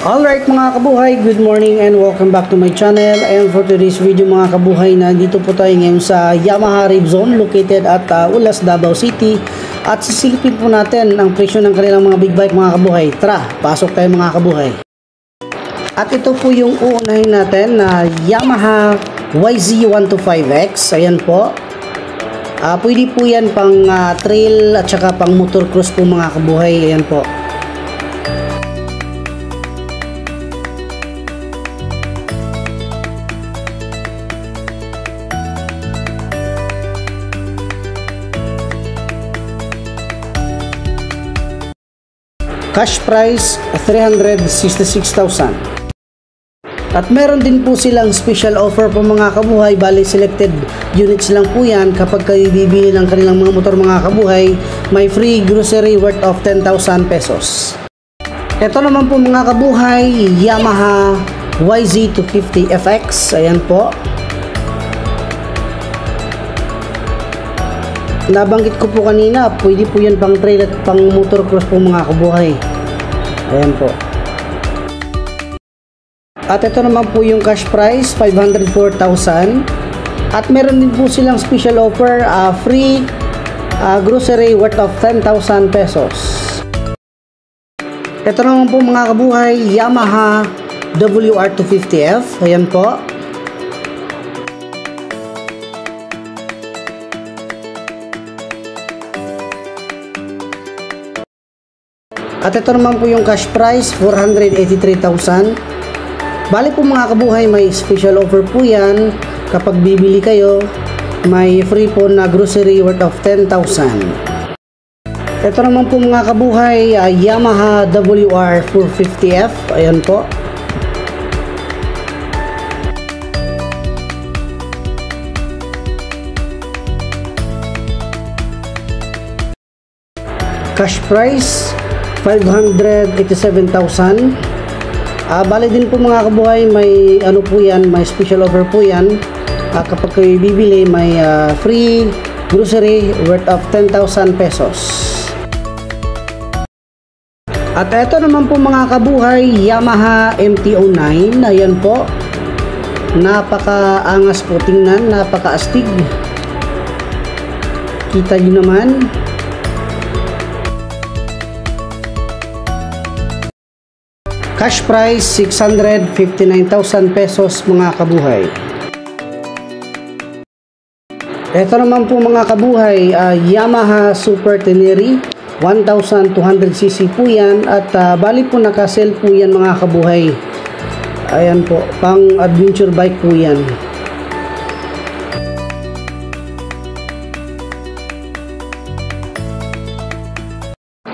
Alright mga kabuhay, good morning and welcome back to my channel. And for today's video mga kabuhay, nandito po tayo ngayon sa Yamaha Ribzone located at Ulas, Davao City. At sisilipin po natin ang presyo ng kanilang mga big bike mga kabuhay. Tara, pasok tayo mga kabuhay. At ito po yung uunahin natin na Yamaha YZ125X. Ayan po. Pwede po yan pang trail at saka pang motor cross po mga kabuhay. Ayan po. Cash price 366,000. At meron din po silang special offer po mga kabuhay. Bali selected units lang po yan. Kapag kayo bibili ng kanilang mga motor mga kabuhay, may free grocery worth of 10,000 pesos. Ito naman po mga kabuhay, Yamaha YZ250FX. Ayan po. Nabanggit ko po kanina, pwede po yan pang trail at pang motor cross po mga kabuhay. Ayan po. At ito naman po yung cash price, 504,000. At meron din po silang special offer, free grocery worth of 10,000 pesos. Ito naman po mga kabuhay, Yamaha WR250F. Ayan po. At ito naman po yung cash price, 483,000. Bali po mga kabuhay, may special offer po yan. Kapag bibili kayo, may free po na grocery worth of 10,000. Ito naman po mga kabuhay, Yamaha WR450F. Ayan po. Cash price 587,000. Bali din po mga kabuhay, may ano po yan, may special offer po yan. Kapag kayo bibili, may free grocery worth of 10,000 pesos. At ito naman po mga kabuhay, Yamaha MT-09. Ayan po. Napaka-angas po tingnan, napaka-astig. Kita nyo naman. Cash price 659,000 pesos mga kabuhay. Ito naman po mga kabuhay, Yamaha Super Tenere 1200cc po yan. At bali po nakasell po yan mga kabuhay. Ayan po, pang adventure bike po yan.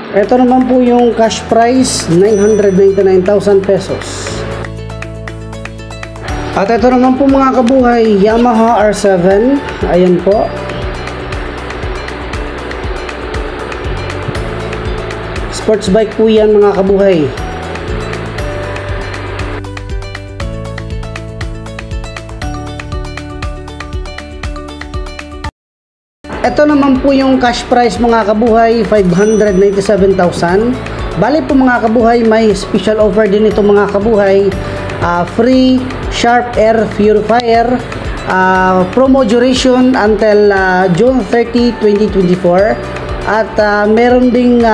Ito naman po yung cash price, 999,000 pesos. At ito naman po mga kabuhay, Yamaha R7. Ayan po. Sports bike po yan mga kabuhay. Ito naman po yung cash price mga kabuhay, 597,000. Bali po mga kabuhay, may special offer din ito mga kabuhay. Free Sharp Air Purifier, promo duration until June 30, 2024. At meron ding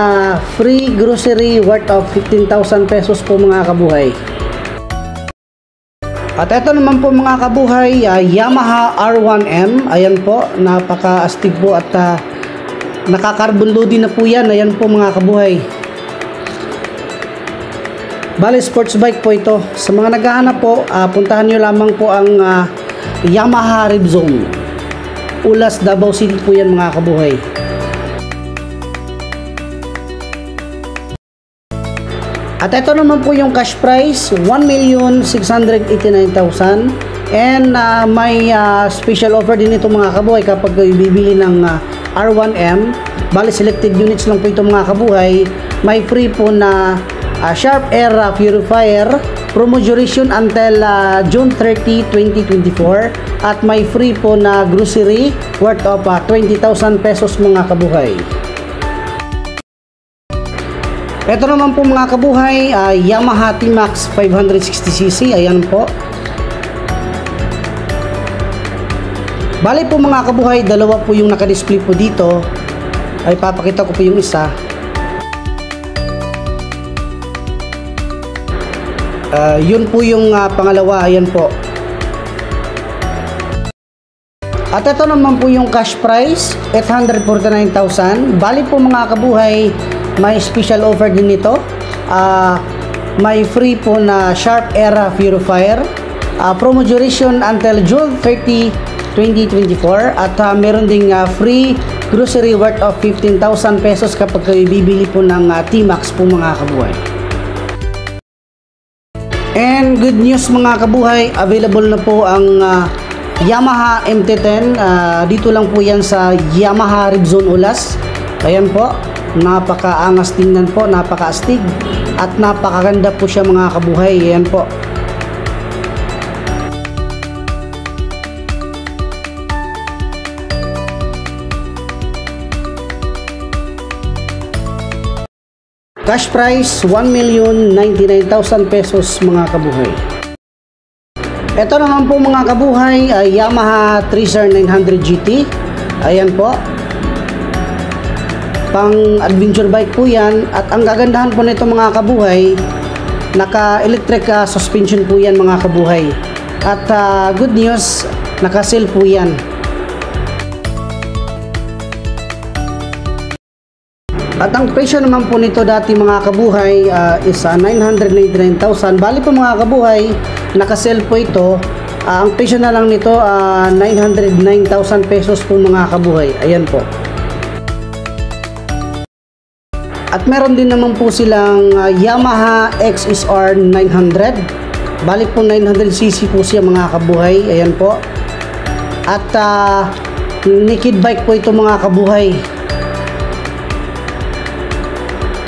free grocery worth of 15,000 pesos po mga kabuhay. At ito naman po mga kabuhay, Yamaha R1M. Ayan po, napaka-astig po at naka-carbon loading na po yan. Ayan po mga kabuhay. Bali, sports bike po ito. Sa mga naghahanap po, puntahan nyo lamang po ang Yamaha Ribzone. Ulas, Davao City po yan mga kabuhay. At ito naman po yung cash price, 1,689,000. And may special offer din ito mga kabuhay kapag kayo bibili ng R1M. Bali selected units lang po ito mga kabuhay. May free po na Sharp Air Purifier, promo duration until June 30, 2024. At may free po na grocery worth of 20,000 pesos mga kabuhay. Ito naman po mga kabuhay, Yamaha T-Max 560cc. Ayan po. Bali po mga kabuhay, dalawa po yung naka-display po dito. Ay papakita ko po yung isa. Yun po yung pangalawa. Ayan po. At ito naman po yung cash price, 849,000. Bali po mga kabuhay, may special offer din nito. May free po na Sharp Era Purifier. Promo duration until June 30, 2024. At meron ding free grocery worth of 15,000 pesos kapag kayo bibili po ng T-Max po mga kabuhay. And good news mga kabuhay, available na po ang Yamaha MT-10. Dito lang po yan sa Yamaha Ribzone Ulas. Ayan po, napakaangas tingnan po, napakaastig at napakaganda po siya mga kabuhay. Ayan po. Cash price 1,099,000 pesos mga kabuhay. Ito naman po mga kabuhay ay Yamaha Tracer 900 GT. Ayan po. Pang adventure bike po yan. At ang gagandahan po nito mga kabuhay, naka-electric suspension po yan mga kabuhay. At good news, naka-sale po yan. At ang presyo naman po nito dati mga kabuhay is 999,000. Bali po mga kabuhay, naka-sale po ito. Ang presyo na lang nito 909,000 pesos po mga kabuhay. Ayan po. At meron din naman po silang Yamaha XSR 900. Bali po 900cc po siya mga kabuhay. Ayan po. At naked bike po ito mga kabuhay.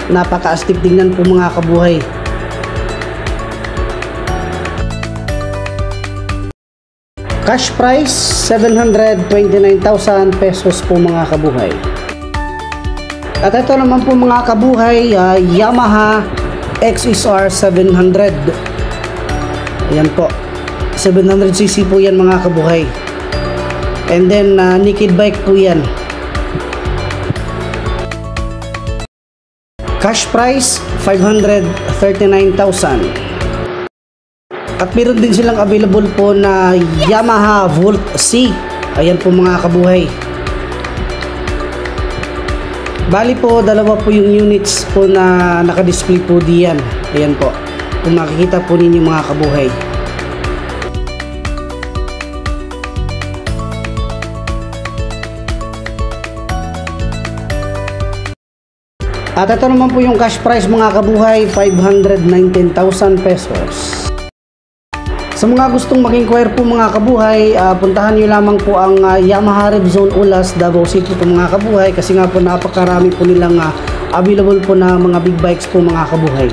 Napaka-astig tingnan po mga kabuhay. Cash price 729,000 pesos po mga kabuhay. At ito naman po mga kabuhay, Yamaha XSR 700. Ayan po, 700cc po yan mga kabuhay. And then naked bike po yan. Cash price 539,000. At meron din silang available po na Yamaha Volt C. Ayan po mga kabuhay. Bali po dalawa po yung units po na naka-display po diyan. Ayan po. Kung makikita po ninyo mga kabuhay. At ito naman po yung cash price mga kabuhay, 519,000 pesos. Sa mga gustong mag-inquire po mga kabuhay, puntahan nyo lamang po ang Yamaha Ribzone Ulas, Davao City po mga kabuhay, kasi nga po napakarami po nilang available po na mga big bikes po mga kabuhay.